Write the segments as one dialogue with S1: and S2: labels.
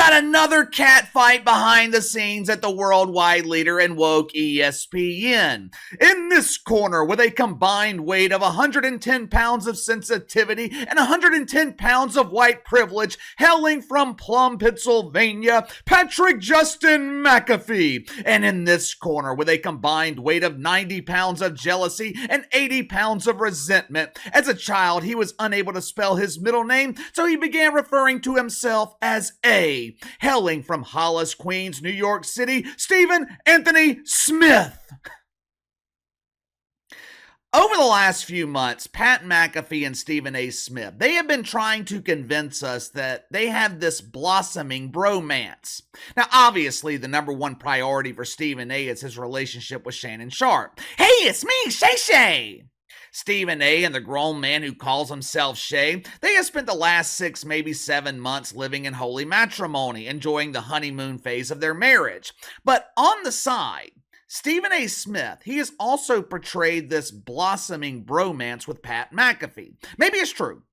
S1: got another cat fight behind the scenes at the worldwide leader in woke ESPN. In this corner, with a combined weight of 110 pounds of sensitivity and 110 pounds of white privilege, hailing from Plum, Pennsylvania, Patrick Justin McAfee. And in this corner, with a combined weight of 90 pounds of jealousy and 80 pounds of resentment. As a child, he was unable to spell his middle name, so he began referring to himself as A. Hailing from Hollis, Queens, New York City, Stephen Anthony Smith. Over the last few months, Pat McAfee and Stephen A. Smith, they have been trying to convince us that they have this blossoming bromance. Now, obviously, the number one priority for Stephen A. is his relationship with Shannon Sharpe. Hey, it's me, Shay Shay. Stephen A. and the grown man who calls himself Shay, they have spent the last 6, maybe 7 months living in holy matrimony, enjoying the honeymoon phase of their marriage. But on the side, Stephen A. Smith, he has also portrayed this blossoming bromance with Pat McAfee. Maybe it's true.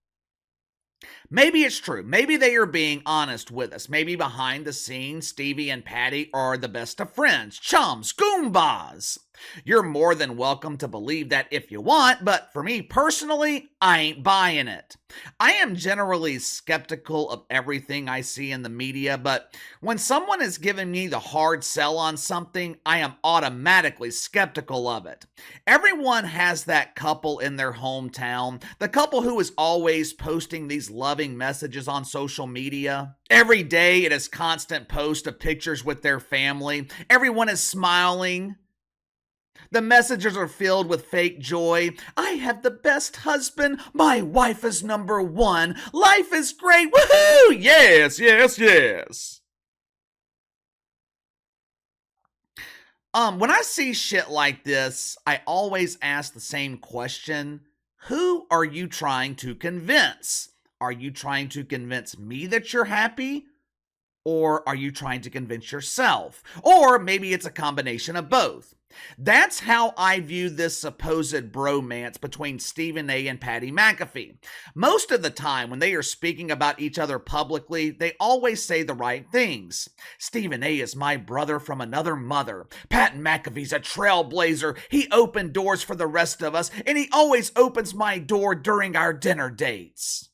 S1: Maybe it's true. Maybe they are being honest with us. Maybe behind the scenes, Stevie and Patty are the best of friends, chums, goombas. You're more than welcome to believe that if you want, but for me personally, I ain't buying it. I am generally skeptical of everything I see in the media, but when someone is giving me the hard sell on something, I am automatically skeptical of it. Everyone has that couple in their hometown, the couple who is always posting these loving messages on social media. Every day it is constant posts of pictures with their family. Everyone is smiling. The messages are filled with fake joy. I have the best husband. My wife is number one. Life is great. Woohoo! Yes, yes, yes. When I see shit like this, I always ask the same question. Who are you trying to convince? Are you trying to convince me that you're happy? Or are you trying to convince yourself? Or maybe it's a combination of both. That's how I view this supposed bromance between Stephen A. and Patty McAfee. Most of the time, when they are speaking about each other publicly, they always say the right things. Stephen A. is my brother from another mother. Pat McAfee's a trailblazer. He opened doors for the rest of us, and he always opens my door during our dinner dates.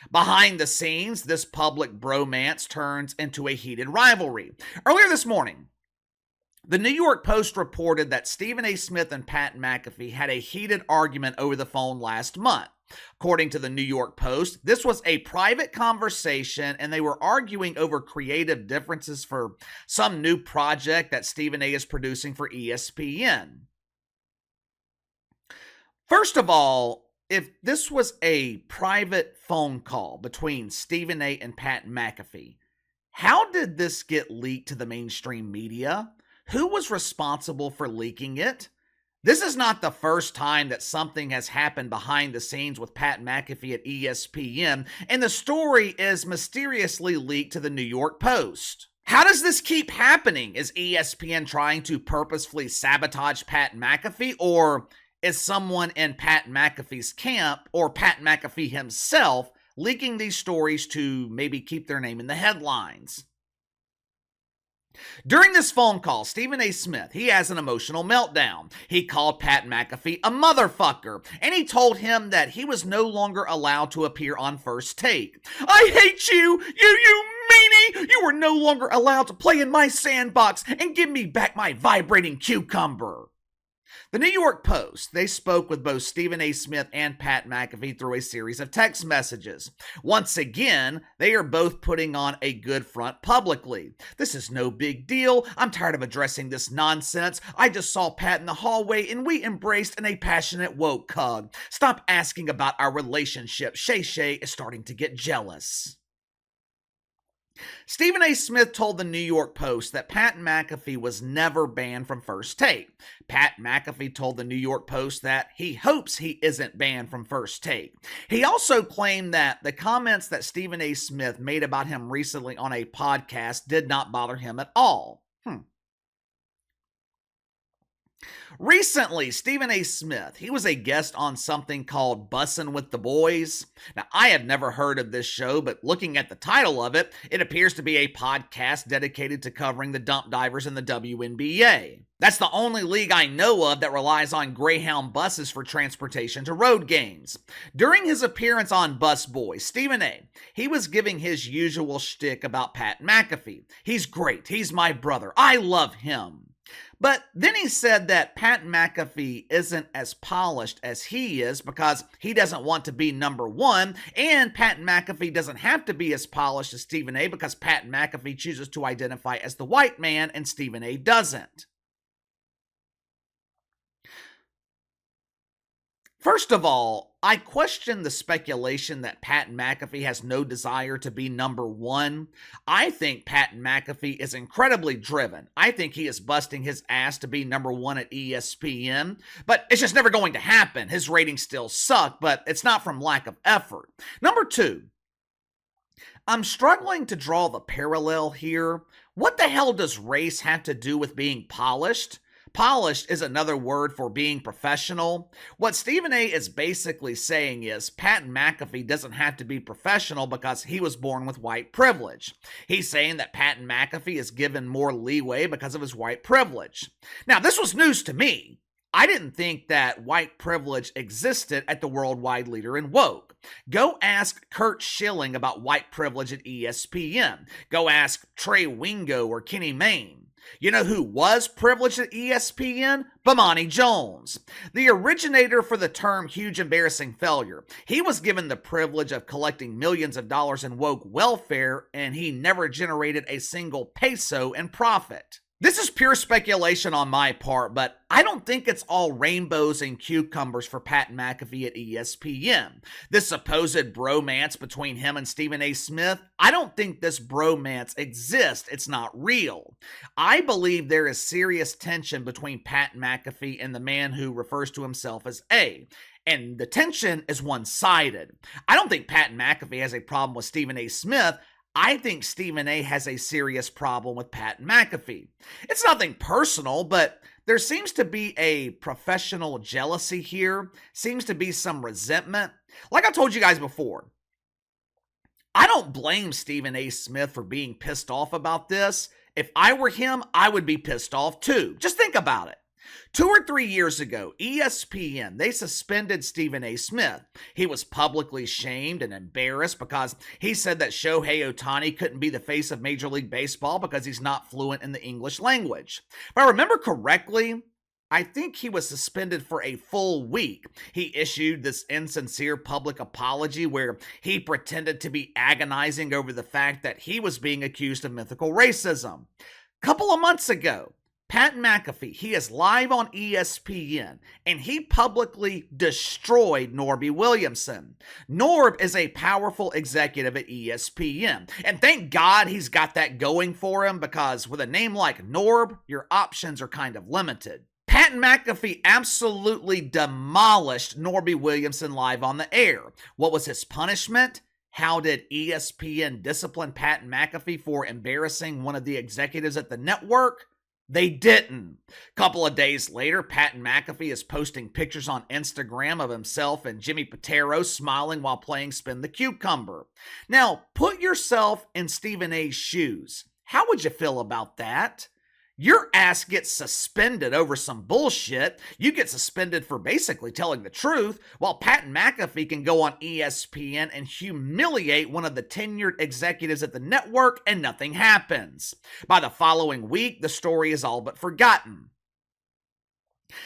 S1: Behind the scenes, this public bromance turns into a heated rivalry. Earlier this morning, the New York Post reported that Stephen A. Smith and Pat McAfee had a heated argument over the phone last month. According to the New York Post, this was a private conversation and they were arguing over creative differences for some new project that Stephen A. is producing for ESPN. First of all, if this was a private phone call between Stephen A. and Pat McAfee, how did this get leaked to the mainstream media? Who was responsible for leaking it? This is not the first time that something has happened behind the scenes with Pat McAfee at ESPN, and the story is mysteriously leaked to the New York Post. How does this keep happening? Is ESPN trying to purposefully sabotage Pat McAfee, or is someone in Pat McAfee's camp, or Pat McAfee himself, leaking these stories to maybe keep their name in the headlines? During this phone call, Stephen A. Smith, he has an emotional meltdown. He called Pat McAfee a motherfucker, and he told him that he was no longer allowed to appear on First Take. I hate you, you meanie! You are no longer allowed to play in my sandbox and give me back my vibrating cucumber. The New York Post, they spoke with both Stephen A. Smith and Pat McAfee through a series of text messages. Once again, they are both putting on a good front publicly. This is no big deal. I'm tired of addressing this nonsense. I just saw Pat in the hallway and we embraced in a passionate woke hug. Stop asking about our relationship. Shay Shay is starting to get jealous. Stephen A. Smith told the New York Post that Pat McAfee was never banned from First Take. Pat McAfee told the New York Post that he hopes he isn't banned from First Take. He also claimed that the comments that Stephen A. Smith made about him recently on a podcast did not bother him at all. Recently, Stephen A. Smith, he was a guest on something called Bussin' with the Boys. Now, I have never heard of this show, but looking at the title of it, it appears to be a podcast dedicated to covering the dump divers in the WNBA. That's the only league I know of that relies on Greyhound buses for transportation to road games. During his appearance on Bus Boys, Stephen A., he was giving his usual shtick about Pat McAfee. He's great. He's my brother. I love him. But then he said that Pat McAfee isn't as polished as he is because he doesn't want to be number one, and Pat McAfee doesn't have to be as polished as Stephen A. because Pat McAfee chooses to identify as the white man and Stephen A. doesn't. First of all, I question the speculation that Pat McAfee has no desire to be number one. I think Pat McAfee is incredibly driven. I think he is busting his ass to be number one at ESPN, but it's just never going to happen. His ratings still suck, but it's not from lack of effort. Number two, I'm struggling to draw the parallel here. What the hell does race have to do with being polished? Polished is another word for being professional. What Stephen A. is basically saying is Pat McAfee doesn't have to be professional because he was born with white privilege. He's saying that Pat McAfee is given more leeway because of his white privilege. Now, this was news to me. I didn't think that white privilege existed at the worldwide leader in woke. Go ask Kurt Schilling about white privilege at ESPN. Go ask Trey Wingo or Kenny Mayne. You know who was privileged at ESPN? Bomani Jones, the originator for the term huge embarrassing failure. He was given the privilege of collecting millions of dollars in woke welfare, and he never generated a single peso in profit. This is pure speculation on my part, but I don't think it's all rainbows and cucumbers for Pat McAfee at ESPN. This supposed bromance between him and Stephen A. Smith, I don't think this bromance exists. It's not real. I believe there is serious tension between Pat McAfee and the man who refers to himself as A. And the tension is one-sided. I don't think Pat McAfee has a problem with Stephen A. Smith. I think Stephen A. has a serious problem with Pat McAfee. It's nothing personal, but there seems to be a professional jealousy here, seems to be some resentment. Like I told you guys before, I don't blame Stephen A. Smith for being pissed off about this. If I were him, I would be pissed off too. Just think about it. 2 or 3 years ago, ESPN, they suspended Stephen A. Smith. He was publicly shamed and embarrassed because he said that Shohei Ohtani couldn't be the face of Major League Baseball because he's not fluent in the English language. If I remember correctly, I think he was suspended for a full week. He issued this insincere public apology where he pretended to be agonizing over the fact that he was being accused of mythical racism. A couple of months ago, Pat McAfee, he is live on ESPN, and he publicly destroyed Norby Williamson. Norb is a powerful executive at ESPN, and thank God he's got that going for him because with a name like Norb, your options are kind of limited. Pat McAfee absolutely demolished Norby Williamson live on the air. What was his punishment? How did ESPN discipline Pat McAfee for embarrassing one of the executives at the network? They didn't. A couple of days later, Pat McAfee is posting pictures on Instagram of himself and Jimmy Patero smiling while playing Spin the Cucumber. Now, put yourself in Stephen A's shoes. How would you feel about that? Your ass gets suspended over some bullshit. You get suspended for basically telling the truth, while Pat McAfee can go on ESPN and humiliate one of the tenured executives at the network and nothing happens. By the following week, the story is all but forgotten.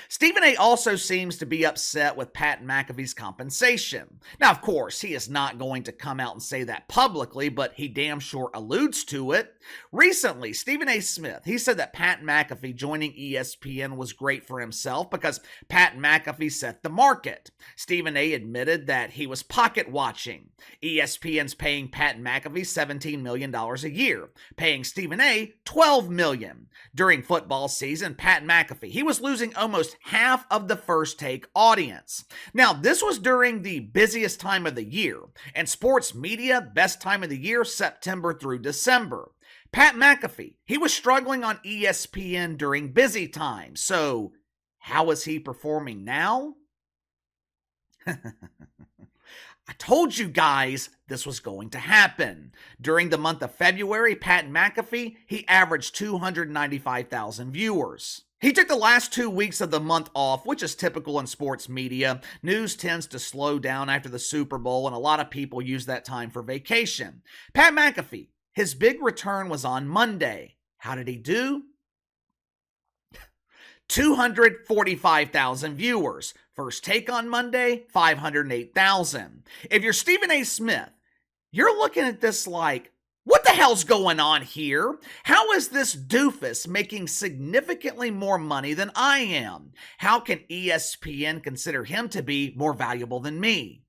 S1: Stephen A. also seems to be upset with Pat McAfee's compensation. Now, of course, he is not going to come out and say that publicly, but he damn sure alludes to it. Recently, Stephen A. Smith, he said that Pat McAfee joining ESPN was great for himself because Pat McAfee set the market. Stephen A. admitted that he was pocket watching. ESPN's paying Pat McAfee $17 million a year, paying Stephen A. $12 million. During football season, Pat McAfee, he was losing almost half of the First Take audience. Now, this was during the busiest time of the year, and sports media, best time of the year, September through December. Pat McAfee, he was struggling on ESPN during busy times, so How is he performing now? I told you guys this was going to happen. During the month of February, Pat McAfee, he averaged 295,000 viewers. He took the last 2 weeks of the month off, which is typical in sports media. News tends to slow down after the Super Bowl, and a lot of people use that time for vacation. Pat McAfee, his big return was on Monday. How did he do? 245,000 viewers. First Take on Monday, 508,000. If you're Stephen A. Smith, you're looking at this like, what the hell's going on here? How is this doofus making significantly more money than I am? How can ESPN consider him to be more valuable than me?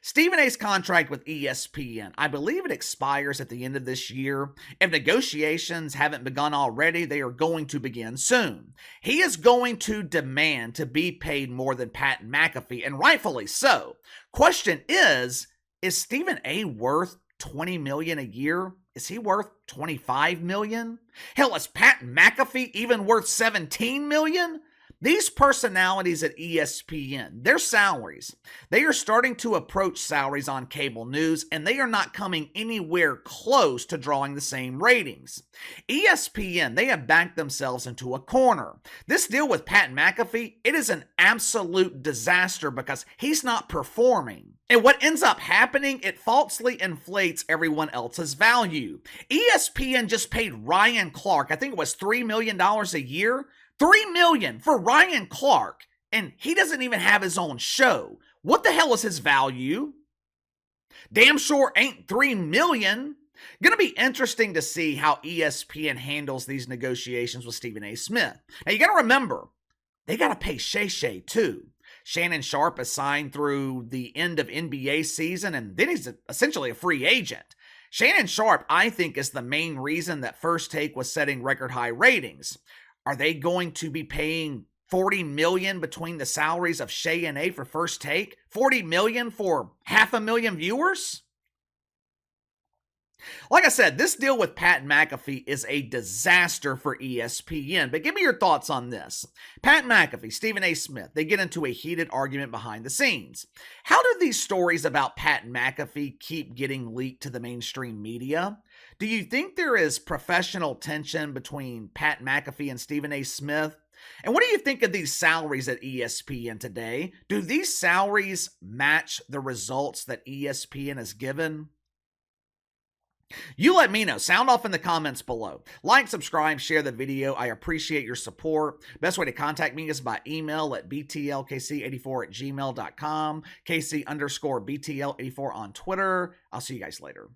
S1: Stephen A's contract with ESPN, I believe it expires at the end of this year. If negotiations haven't begun already, they are going to begin soon. He is going to demand to be paid more than Pat McAfee, and rightfully so. Question is Stephen A worth $20 million a year? Is he worth $25 million? Hell, is Pat McAfee even worth $17 million? These personalities at ESPN, their salaries, they are starting to approach salaries on cable news, and they are not coming anywhere close to drawing the same ratings. ESPN, they have backed themselves into a corner. This deal with Pat McAfee, it is an absolute disaster because he's not performing. And what ends up happening, it falsely inflates everyone else's value. ESPN just paid Ryan Clark, I think it was $3 million a year. $3 million for Ryan Clark, and he doesn't even have his own show. What the hell is his value? Damn sure ain't $3 million. Gonna be interesting to see how ESPN handles these negotiations with Stephen A. Smith. Now you gotta remember, they gotta pay Shay too. Shannon Sharpe is signed through the end of NBA season, and then he's essentially a free agent. Shannon Sharpe, I think, is the main reason that First Take was setting record high ratings. Are they going to be paying $40 million between the salaries of Shay and A for First Take? $40 million for 500,000 viewers? Like I said, this deal with Pat McAfee is a disaster for ESPN, but give me your thoughts on this. Pat McAfee, Stephen A. Smith, they get into a heated argument behind the scenes. How do these stories about Pat McAfee keep getting leaked to the mainstream media? Do you think there is professional tension between Pat McAfee and Stephen A. Smith? And what do you think of these salaries at ESPN today? Do these salaries match the results that ESPN has given? You let me know. Sound off in the comments below. Like, subscribe, share the video. I appreciate your support. Best way to contact me is by email at btlkc84@gmail.com, KC_BTL84 on Twitter. I'll see you guys later.